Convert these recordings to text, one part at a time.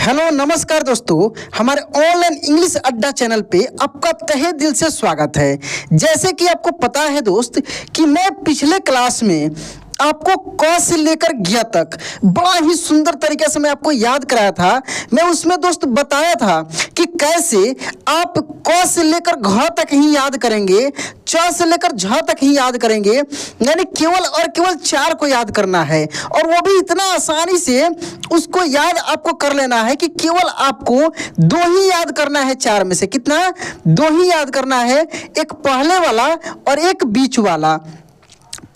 Hello नमस्कार दोस्तों, हमारे ऑनलाइन इंग्लिश अड्डा चैनल पे आपका तहे दिल से स्वागत है। जैसे कि आपको पता है दोस्त कि मैं पिछले क्लास में आपको क से लेकर ज्ञ तक बड़ा ही सुंदर तरीके से मैं आपको याद कराया था। मैं उसमें दोस्त बताया था कि कैसे आप क से लेकर घ तक ही याद करेंगे, च से लेकर झ तक ही याद करेंगे, यानी केवल और केवल 4 को याद करना है और वो भी इतना आसानी से उसको याद आपको कर लेना है कि केवल आपको 2 ही याद करना है। 4 में से कितना? 2 ही याद करना है, एक पहले वाला और एक बीच वाला।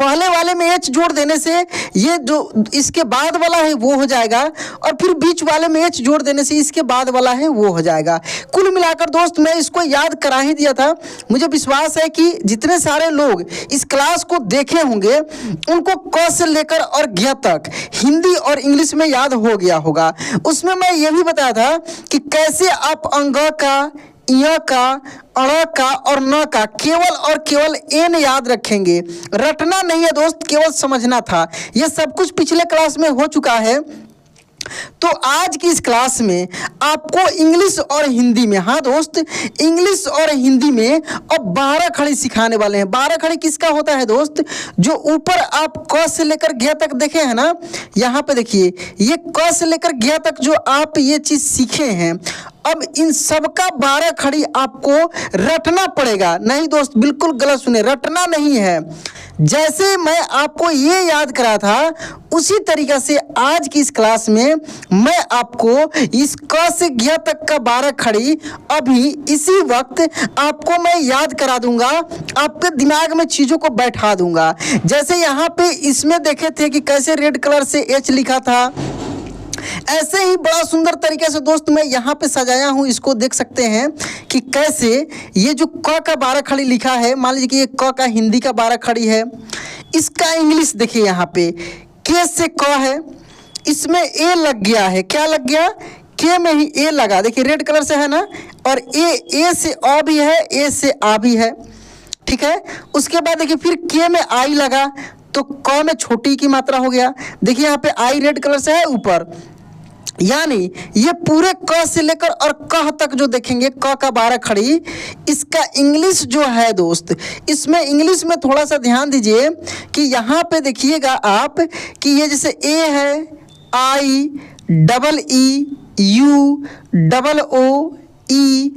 पहले वाले में एच जोड़ देने से ये जो इसके बाद वाला है वो हो जाएगा और फिर बीच वाले में एच जोड़ देने से इसके बाद वाला है वो हो जाएगा। कुल मिलाकर दोस्त मैं इसको याद करा ही दिया था। मुझे विश्वास है कि जितने सारे लोग इस क्लास को देखे होंगे उनको क से लेकर और ज्ञ तक हिंदी और इंग्लिश में याद हो गया होगा। उसमें मैं ये भी बताया था कि कैसे आप अंग का, य का, अण का और न का केवल और केवल एन याद रखेंगे। रटना नहीं है दोस्त, केवल समझना था। यह सब कुछ पिछले क्लास में हो चुका है। तो आज की इस क्लास में आपको इंग्लिश और हिंदी में, हाँ दोस्त, इंग्लिश और हिंदी में अब 12 खड़ी सिखाने वाले हैं। 12 खड़ी किसका होता है दोस्त? जो ऊपर आप क से लेकर ज्ञ तक देखे हैं ना, यहाँ पे देखिए ये क से लेकर ज्ञ तक जो आप ये चीज सीखे हैं, अब इन सबका 12 खड़ी आपको रटना पड़ेगा। नहीं दोस्त, बिल्कुल गलत सुने, रटना नहीं है। जैसे मैं आपको ये याद करा था उसी तरीके से आज की इस क्लास में मैं आपको इस क से ज्ञ तक का 12 खड़ी अभी इसी वक्त आपको मैं याद करा दूंगा, आपके दिमाग में चीज़ों को बैठा दूंगा। जैसे यहाँ पे इसमें देखे थे कि कैसे रेड कलर से एच लिखा था, ऐसे ही बड़ा सुंदर तरीके से दोस्त मैं यहाँ पे सजाया हूँ। इसको देख सकते हैं कि कैसे ये जो क का 12 खड़ी लिखा है, मान लीजिए कि ये क का हिंदी का 12 खड़ी है, इसका इंग्लिश देखिए यहाँ पे के से क है, इसमें ए लग गया है। क्या लग गया? के में ही ए लगा, देखिए रेड कलर से है ना, और ए से अ भी है, ए से आ भी है, ठीक है। उसके बाद देखिए फिर के में आई लगा तो क में छोटी की मात्रा हो गया। देखिए यहाँ पे आई रेड कलर से है ऊपर, यानी ये पूरे क से लेकर और कह तक जो देखेंगे क का 12 खड़ी, इसका इंग्लिश जो है दोस्त, इसमें इंग्लिश में थोड़ा सा ध्यान दीजिए कि यहाँ पे देखिएगा आप कि ये जैसे ए है, I double E, U double O, E,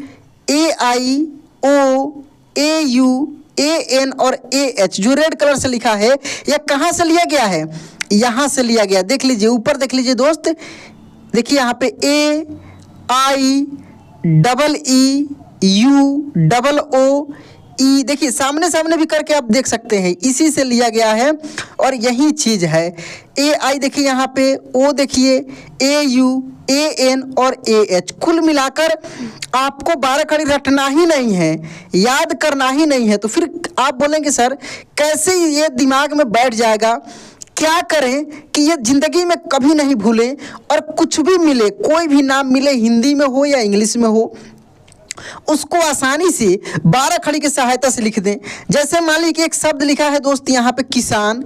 A I, O, A U, A N और ए एच जो रेड कलर से लिखा है, यह कहाँ से लिया गया है? यहाँ से लिया गया। देख लीजिए ऊपर, देख लीजिए दोस्त, देखिए यहाँ पे A I double E, U double O, E, देखिए सामने सामने भी करके आप देख सकते हैं, इसी से लिया गया है और यही चीज़ है। ए आई देखिए यहाँ पे, ओ देखिए, ए यू, ए एन और ए एच। कुल मिलाकर आपको 12 खड़ी रटना ही नहीं है, याद करना ही नहीं है। तो फिर आप बोलेंगे सर कैसे ये दिमाग में बैठ जाएगा? क्या करें कि ये ज़िंदगी में कभी नहीं भूलें और कुछ भी मिले, कोई भी नाम मिले, हिंदी में हो या इंग्लिश में हो, उसको आसानी से 12 खड़ी की सहायता से लिख दें। जैसे मान लीजिए कि एक शब्द लिखा है दोस्त यहाँ पे किसान,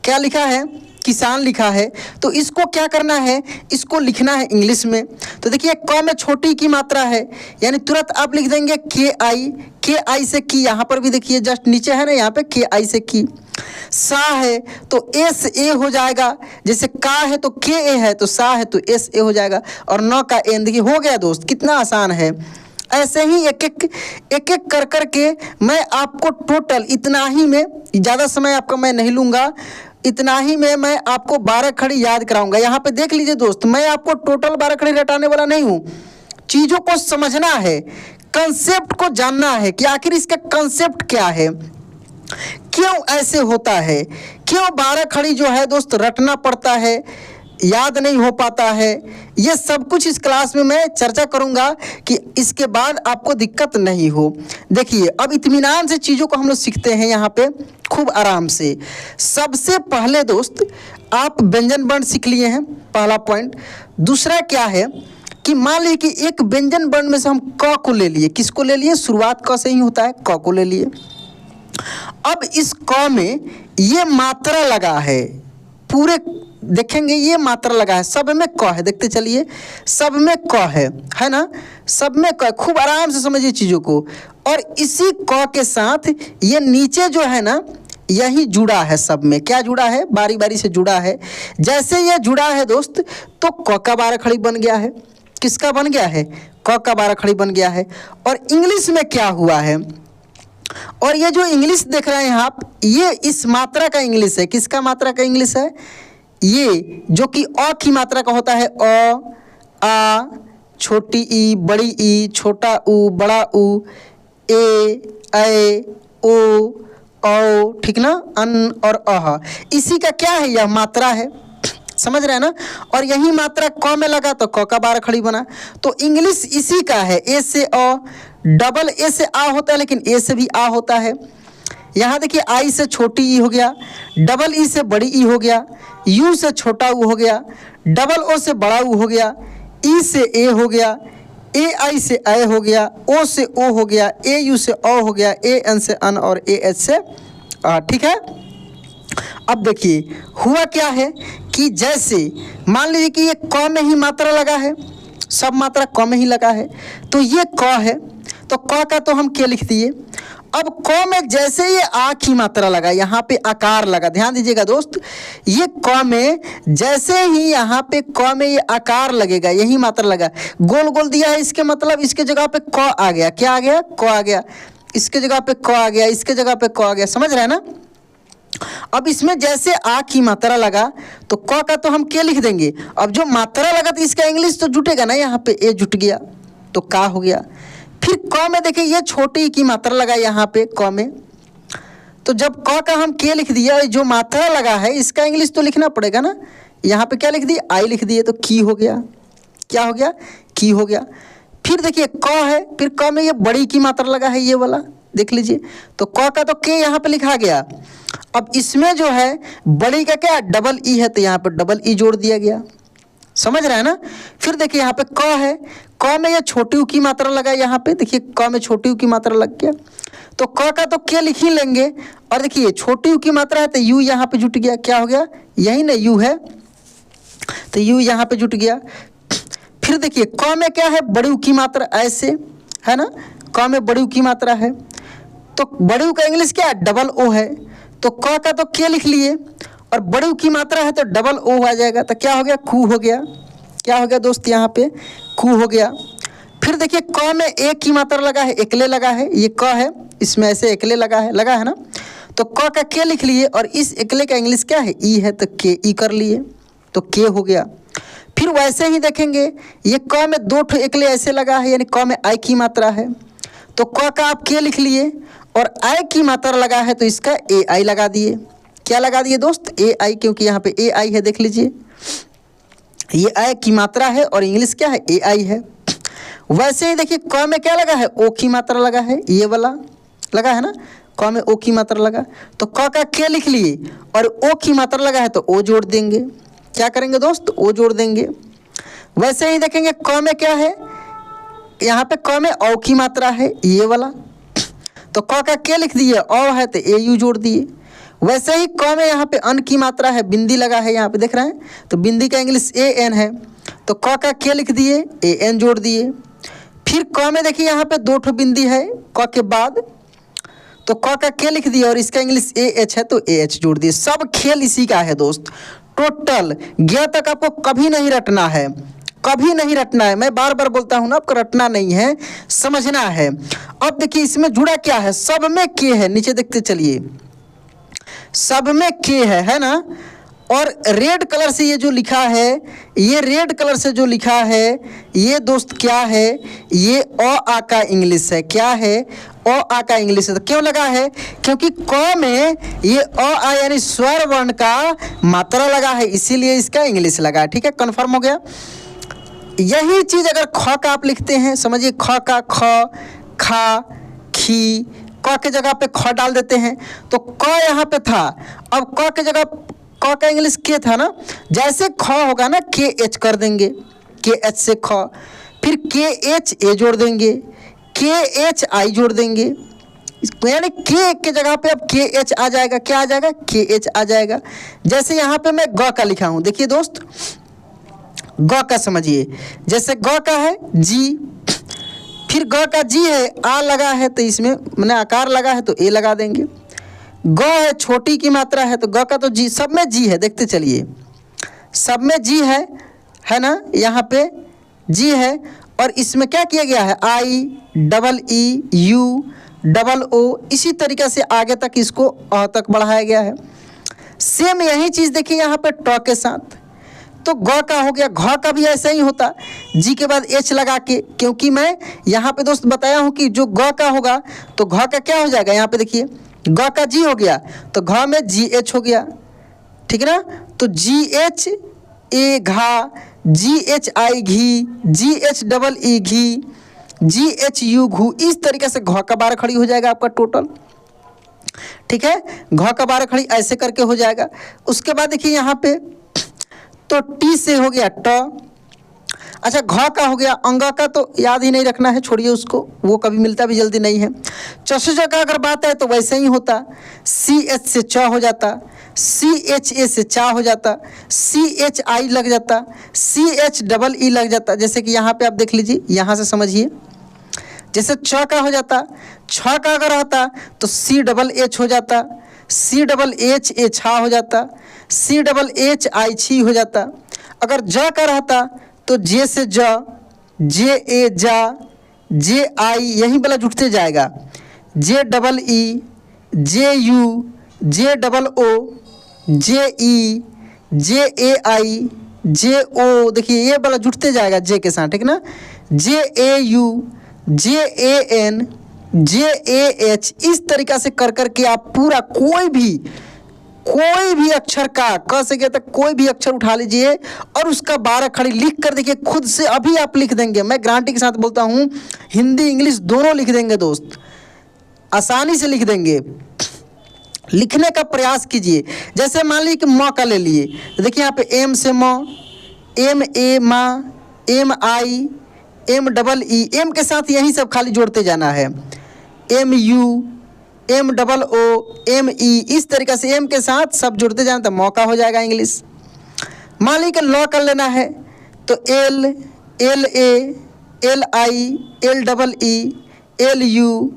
क्या लिखा है? किसान लिखा है। तो इसको क्या करना है? इसको लिखना है इंग्लिश में। तो देखिए क में छोटी की मात्रा है, यानी तुरंत आप लिख देंगे के आई से की। यहाँ पर भी देखिए जस्ट नीचे है ना, यहाँ पे के आई से की। सा है तो एस ए हो जाएगा, जैसे का है तो के ए है, तो सा है तो एस ए हो जाएगा, और न का एन। देखिए हो गया दोस्त, कितना आसान है। ऐसे ही एक एक कर के मैं आपको टोटल इतना ही में, ज़्यादा समय आपका मैं नहीं लूँगा, इतना ही में मैं आपको 12 खड़ी याद कराऊंगा। यहाँ पे देख लीजिए दोस्त, मैं आपको टोटल 12 खड़ी रटाने वाला नहीं हूँ। चीज़ों को समझना है, कंसेप्ट को जानना है कि आखिर इसका कंसेप्ट क्या है, क्यों ऐसे होता है, क्यों 12 खड़ी जो है दोस्त रटना पड़ता है, याद नहीं हो पाता है। ये सब कुछ इस क्लास में मैं चर्चा करूंगा कि इसके बाद आपको दिक्कत नहीं हो। देखिए अब इत्मीनान से चीज़ों को हम लोग सीखते हैं यहाँ पे खूब आराम से। सबसे पहले दोस्त आप व्यंजन वर्ण सीख लिए हैं, पहला पॉइंट। दूसरा क्या है कि मान लीजिए कि एक व्यंजन वर्ण में से हम क को ले लिए। किसको ले लिए? शुरुआत क से ही होता है, क को ले लिए। अब इस क में ये मात्रा लगा है, पूरे देखेंगे ये मात्रा लगा है, सब में क है, देखते चलिए सब में क है ना, सब में क। खूब आराम से समझिए चीज़ों को। और इसी क के साथ ये नीचे जो है ना यही जुड़ा है, सब में क्या जुड़ा है, बारी बारी से जुड़ा है। जैसे ये जुड़ा है दोस्त तो क का 12 खड़ी बन गया है। किसका बन गया है, क का 12 खड़ी बन गया है। और इंग्लिश में क्या हुआ है, और ये जो इंग्लिश देख रहे हैं आप, ये इस मात्रा का इंग्लिश है। किसका मात्रा का इंग्लिश है, ये जो कि अ की मात्रा का होता है। अ, आ, छोटी ई, बड़ी ई, छोटा ऊ, बड़ा ऊ, ए, ओ, औ, ठीक ना, अन और अह, इसी का क्या है, यह मात्रा है। समझ रहे हैं ना। और यही मात्रा क में लगा तो क का 12 खड़ी बना। तो इंग्लिश इसी का है। ए से अ, डबल ए से आ होता है, लेकिन ए से भी आ होता है। यहाँ देखिए आई से छोटी ई हो गया, डबल ई से बड़ी ई हो गया, यू से छोटा ऊ हो गया, डबल ओ से बड़ा ऊ हो गया, ई से ए हो गया, ए आई से ए हो गया, ओ से ओ हो गया, ए यू से ओ हो गया, ए एन से अन और ए एच से आ। ठीक है। अब देखिए हुआ क्या है कि जैसे मान लीजिए कि ये क में ही मात्रा लगा है, सब मात्रा क में ही लगा है, तो ये क है तो क का तो हम के लिख दिए। अब क में जैसे ये आ की मात्रा लगा, यहाँ पे आकार लगा, ध्यान दीजिएगा दोस्त, ये क में जैसे ही यहाँ पे क में ये आकार लगेगा, यही मात्रा लगा, गोल गोल दिया है, इसके मतलब इसके जगह पे क आ गया। क्या आ गया, क आ गया। इसके जगह पे क आ गया, इसके जगह पे क आ गया। समझ रहे हैं ना। अब इसमें जैसे आ की मात्रा लगा तो क का तो हम के लिख देंगे। अब जो मात्रा लगा तो इसका इंग्लिश तो जुटेगा ना, यहाँ पे ए जुट गया तो का हो गया। फिर क में देखिए ये छोटी की मात्रा लगा यहाँ पे क में, तो जब क का हम के लिख दिया, जो मात्रा लगा है इसका इंग्लिश तो लिखना पड़ेगा ना। यहाँ पे क्या लिख दिए, आई लिख दिए तो की हो गया। क्या हो गया, की हो गया। फिर देखिए क है, फिर क में ये बड़ी की मात्रा लगा है, ये वाला देख लीजिए, तो क का तो के यहाँ पे लिखा गया। अब इसमें जो है बड़ी का क्या, डबल ई है, तो यहाँ पे डबल ई जोड़ दिया गया। समझ रहे हैं ना। फिर देखिए यहाँ पे क है, क में ये छोटी ऊ की मात्रा लगा, यहाँ पे देखिए क में छोटी ऊ की मात्रा लग गया, तो क का तो के लिख ही लेंगे। और देखिए छोटी ऊ की मात्रा है तो यू यहाँ पे जुट गया। क्या हो गया, यही ना यू है, तो यू यहाँ पे जुट गया। फिर देखिए क में क्या है, बड़ी ऊ की मात्रा, ऐसे है ना, क में बड़ी ऊ की मात्रा है, तो बड़ी ऊ का इंग्लिश क्या है, डबल ओ है, तो क का तो के लिख लिए, और बड़ी ऊ की मात्रा है तो डबल ओ आ जाएगा, तो क्या हो गया, कू हो गया। क्या हो गया दोस्त, यहाँ पे कू हो गया। फिर देखिए क में ए की मात्रा लगा है, एकले लगा है, ये क है, इसमें ऐसे एकले लगा है ना, तो क का के लिख लिए, और इस एकले का इंग्लिश क्या है, ई है, तो के ई कर लिए, तो के हो गया। फिर वैसे ही देखेंगे ये क में दो ठो एकले ऐसे लगा है, यानी क में आई की मात्रा है, तो क का आप के लिख लिए, और आई की मात्रा लगा है तो इसका ए आई लगा दिए। क्या लगा दिए दोस्त, ए आई, क्योंकि यहाँ पे ए आई है, देख लीजिए ये आई की मात्रा है और इंग्लिश क्या है, ए आई है। वैसे ही देखिए क में क्या लगा है, ओ की मात्रा लगा है, ये वाला लगा है ना, क में ओ की मात्रा लगा, तो क का के लिख लिए, और ओ की मात्रा लगा है तो ओ जोड़ देंगे। क्या करेंगे दोस्त, ओ जोड़ देंगे। वैसे ही देखेंगे क में क्या है, यहाँ पे क में औ की मात्रा है, ये वाला, तो क का के लिख दिए, औ है तो ए यू जोड़ दिए। वैसे ही क में यहाँ पे अन की मात्रा है, बिंदी लगा है, यहाँ पे देख रहे हैं, तो बिंदी का इंग्लिश ए एन है, तो क का के लिख दिए, ए एन जोड़ दिए। फिर क में देखिए यहाँ पे दो ठो बिंदी है क के बाद, तो क का के लिख दिया, और इसका इंग्लिश ए एच है तो ए एच जोड़ दिए। सब खेल इसी का है दोस्त। टोटल ग तक आपको कभी नहीं रटना है, कभी नहीं रटना है। मैं बार बार बोलता हूँ ना, आपको रटना नहीं है, समझना है। अब देखिए इसमें जुड़ा क्या है, सब में के है, नीचे देखते चलिए, सब में के है ना। और रेड कलर से ये जो लिखा है, ये रेड कलर से जो लिखा है, ये दोस्त क्या है, ये अ आ का इंग्लिश है। क्या है, अ आ का इंग्लिश है। तो क्यों लगा है, क्योंकि क में ये अ आ यानी स्वर वर्ण का मात्रा लगा है, इसीलिए इसका इंग्लिश लगा। ठीक है, कन्फर्म हो गया। यही चीज अगर ख का आप लिखते हैं, समझिए ख का ख, खा, खी, क के जगह पे ख डाल देते हैं, तो क यहाँ पे था, अब क के जगह क का इंग्लिश के था ना, जैसे ख होगा ना के एच कर देंगे, के एच से ख, फिर के एच ए जोड़ देंगे, के एच आई जोड़ देंगे, यानी के की जगह पे अब के एच आ जाएगा। क्या आ जाएगा? के एच आ जाएगा। जैसे यहाँ पे मैं ग का लिखा हूँ, देखिए दोस्त, ग का समझिए, जैसे ग का है जी, फिर ग का जी है, आ लगा है तो इसमें मैंने आकार लगा है तो ए लगा देंगे। ग है, छोटी की मात्रा है तो ग का तो जी, सब में जी है, देखते चलिए, सब में जी है ना, यहाँ पे जी है। और इसमें क्या किया गया है? I double E U double O, इसी तरीके से आगे तक इसको अ तक बढ़ाया गया है। सेम यही चीज़ देखिए यहाँ पे ट के साथ, तो ग का हो गया। घ का भी ऐसा ही होता, जी के बाद एच लगा के, क्योंकि मैं यहाँ पे दोस्त बताया हूँ कि जो ग का होगा तो घ का क्या हो जाएगा, यहाँ पे देखिए ग का जी हो गया तो घ में जी एच हो गया, ठीक है ना। तो जी एच ए घा, जी H I ghee, ji H double E ghee, ji H U घू, इस तरीके से घ का 12 खड़ी हो जाएगा आपका टोटल, ठीक है। घ का 12 खड़ी ऐसे करके हो जाएगा। उसके बाद देखिए यहाँ पे तो टी से हो गया ट। अच्छा, घ का हो गया। अंग का तो याद ही नहीं रखना है, छोड़िए उसको, वो कभी मिलता भी जल्दी नहीं है। चशुज का अगर बात है तो वैसे ही होता, सी एच से च हो जाता, सी एच ए से चा हो जाता, सी एच आई लग जाता, सी एच डबल ई लग जाता। जैसे कि यहाँ पे आप देख लीजिए, यहाँ से समझिए, जैसे च का हो जाता, छ का अगर होता तो सी डबल एच हो जाता, सी डबल एच ए छा हो जाता, सी डबल एच आई छी हो जाता। अगर ज का रहता तो जे से ज, जे ए जा, जे आई यही वाला जुटते जाएगा, J double E, J U, J double O, J E, J A I, J O, देखिए ये वाला जुटते जाएगा जे के साथ, ठीक ना। J A U, J A N, J A H, इस तरीक़ा से कर कर के आप पूरा कोई भी अक्षर का क से तक कोई भी अक्षर उठा लीजिए और उसका 12 खड़ी लिख कर देखिए, खुद से अभी आप लिख देंगे। मैं गारंटी के साथ बोलता हूँ, हिंदी इंग्लिश दोनों लिख देंगे दोस्त, आसानी से लिख देंगे। लिखने का प्रयास कीजिए। जैसे मान लीजिए कि म का ले लिए, तो देखिए यहाँ पे एम से म, एम ए माँ, M I, M double E, M के साथ यही सब खाली जोड़ते जाना है, M U, M double O, M E, इस तरीके से एम के साथ सब जुड़ते जाना तो मौका हो जाएगा इंग्लिश। मान लीजिए कि लॉ कर लेना है तो L, L A, L I, L double E, L U,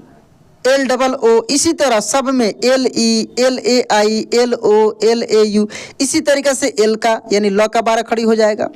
L double O, इसी तरह सब में L E, L A I, L O, L A U, इसी तरीके से एल का यानी लॉ का 12 खड़ी हो जाएगा।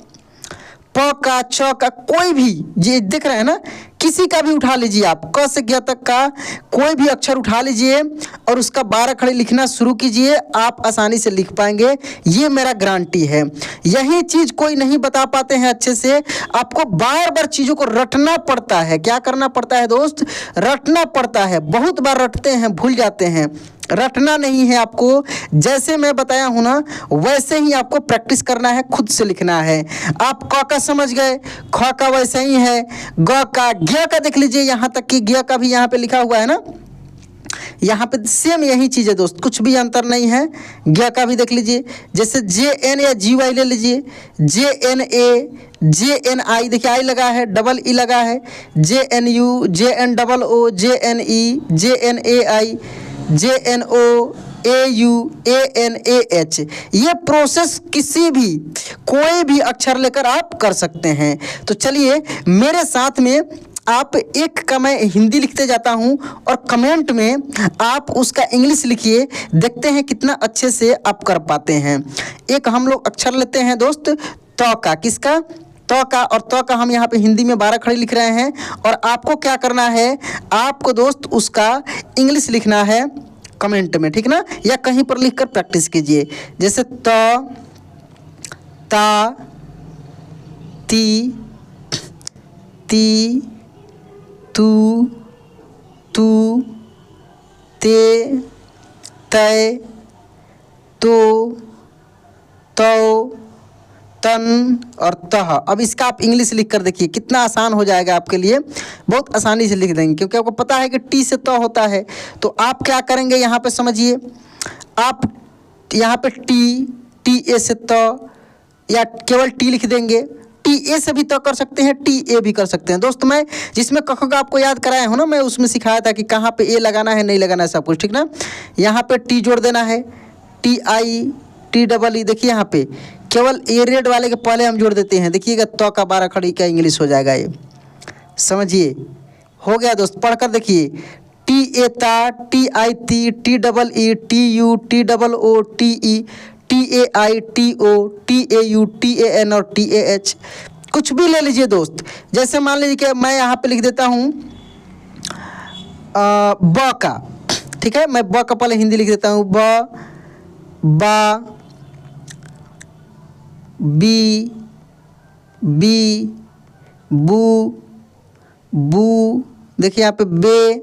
प का, च का, कोई भी ये दिख रहा है ना, किसी का भी उठा लीजिए आप, क से ज्ञ तक का कोई भी अक्षर उठा लीजिए और उसका 12 खड़ी लिखना शुरू कीजिए, आप आसानी से लिख पाएंगे, ये मेरा गारंटी है। यही चीज़ कोई नहीं बता पाते हैं अच्छे से, आपको बार बार चीज़ों को रटना पड़ता है। क्या करना पड़ता है दोस्त? रटना पड़ता है। बहुत बार रटते हैं, भूल जाते हैं। रटना नहीं है आपको, जैसे मैं बताया हूँ ना वैसे ही आपको प्रैक्टिस करना है, खुद से लिखना है। आप क का समझ गए, ख का वैसे ही है, ग का, ज्ञ का देख लीजिए, यहाँ तक कि ज्ञ का भी यहाँ पे लिखा हुआ है ना, यहाँ पे सेम यही चीज़ है दोस्त, कुछ भी अंतर नहीं है। ज्ञ का भी देख लीजिए, जैसे जे एन या जी वाई ले लीजिए, जे एन ए, जे एन आई, देखिए आई लगा है, डबल ई लगा है, J N U, J N double O, J N E, J N A I, J N O, A U, A N A H, ये प्रोसेस किसी भी कोई भी अक्षर लेकर आप कर सकते हैं। तो चलिए मेरे साथ में आप एक का मैं हिंदी लिखते जाता हूं और कमेंट में आप उसका इंग्लिश लिखिए, देखते हैं कितना अच्छे से आप कर पाते हैं। एक हम लोग अक्षर लेते हैं दोस्त त का, किसका? त का, और त का हम यहाँ पे हिंदी में 12 खड़ी लिख रहे हैं और आपको क्या करना है, आपको दोस्त उसका इंग्लिश लिखना है कमेंट में, ठीक ना, या कहीं पर लिखकर प्रैक्टिस कीजिए। जैसे त, ता, ती, ती, तू, तू, ते, तय, तो, तौ, तन और तह। अब इसका आप इंग्लिश लिख कर देखिए कितना आसान हो जाएगा आपके लिए, बहुत आसानी से लिख देंगे, क्योंकि आपको पता है कि टी से त होता है। तो आप क्या करेंगे, यहाँ पे समझिए, आप यहाँ पे टी, टी ए से त या केवल टी लिख देंगे, टी ए से भी तय कर सकते हैं, टी ए भी कर सकते हैं। दोस्त मैं जिसमें क ख आपको याद कराया हूँ ना, मैं उसमें सिखाया था कि कहाँ पे ए लगाना है, नहीं लगाना है, सब कुछ ठीक ना। यहाँ पे टी जोड़ देना है, टी आई टी डबल ई। देखिए यहाँ पे केवल ए रेड वाले के पहले हम जोड़ देते हैं। देखिएगा तो का 12 खड़ी का इंग्लिश हो जाएगा ये, समझिए। हो गया दोस्त, पढ़कर देखिए। टी ए ता, टी आई ती, T double E, T U, T double O, T E, T A I, T O, T A U, T A N और टी ए एच। कुछ भी ले लीजिए दोस्त। जैसे मान लीजिए कि मैं यहाँ पे लिख देता हूँ ब का, ठीक है। मैं ब का पहले हिंदी लिख देता हूँ, ब, बा, बी, बी, बू, बू। देखिए यहाँ पे बे,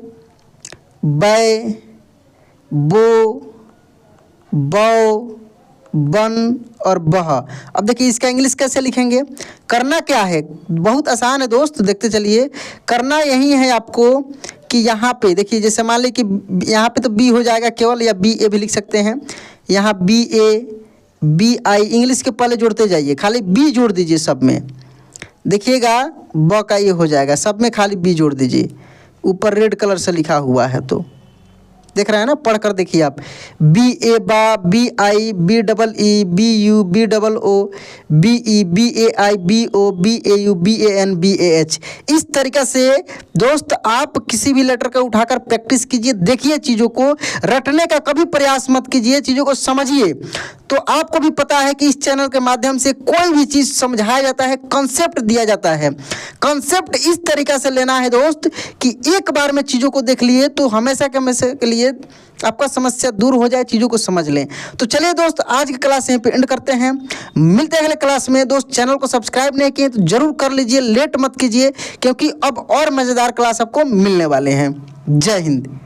बै, बो, बौ, बन और बह। अब देखिए इसका इंग्लिश कैसे लिखेंगे। करना क्या है, बहुत आसान है दोस्त, देखते चलिए। करना यही है आपको कि यहाँ पे देखिए, जैसे मान ली कि यहाँ पे तो बी हो जाएगा केवल, या बी ए भी लिख सकते हैं। यहाँ B A, B I, English के पहले जोड़ते जाइए, खाली बी जोड़ दीजिए सब में। देखिएगा ब का ये हो जाएगा, सब में खाली बी जोड़ दीजिए। ऊपर रेड कलर से लिखा हुआ है, तो देख रहे हैं ना, पढ़कर देखिए आप। बी ए बा, B I, B double E, B U, B double O, B E, B A I, B O, B A U, B A N, B A H. इस तरीक़े से दोस्त आप किसी भी लेटर का उठाकर प्रैक्टिस कीजिए, देखिए चीज़ों को, रटने का कभी प्रयास मत कीजिए, चीज़ों को समझिए। तो आपको भी पता है कि इस चैनल के माध्यम से कोई भी चीज़ समझाया जाता है, कंसेप्ट दिया जाता है। कंसेप्ट इस तरीक़े से लेना है दोस्त कि एक बार में चीज़ों को देख लिए तो हमेशा के हमेशा के लिए आपका समस्या दूर हो जाए, चीज़ों को समझ लें। तो चलिए दोस्त, आज की क्लास यहीं पे एंड करते हैं, मिलते हैं अगले क्लास में। दोस्त चैनल को सब्सक्राइब नहीं किए तो जरूर कर लीजिए, लेट मत कीजिए, क्योंकि अब और मज़ेदार क्लास आपको मिलने वाले हैं। जय हिंद।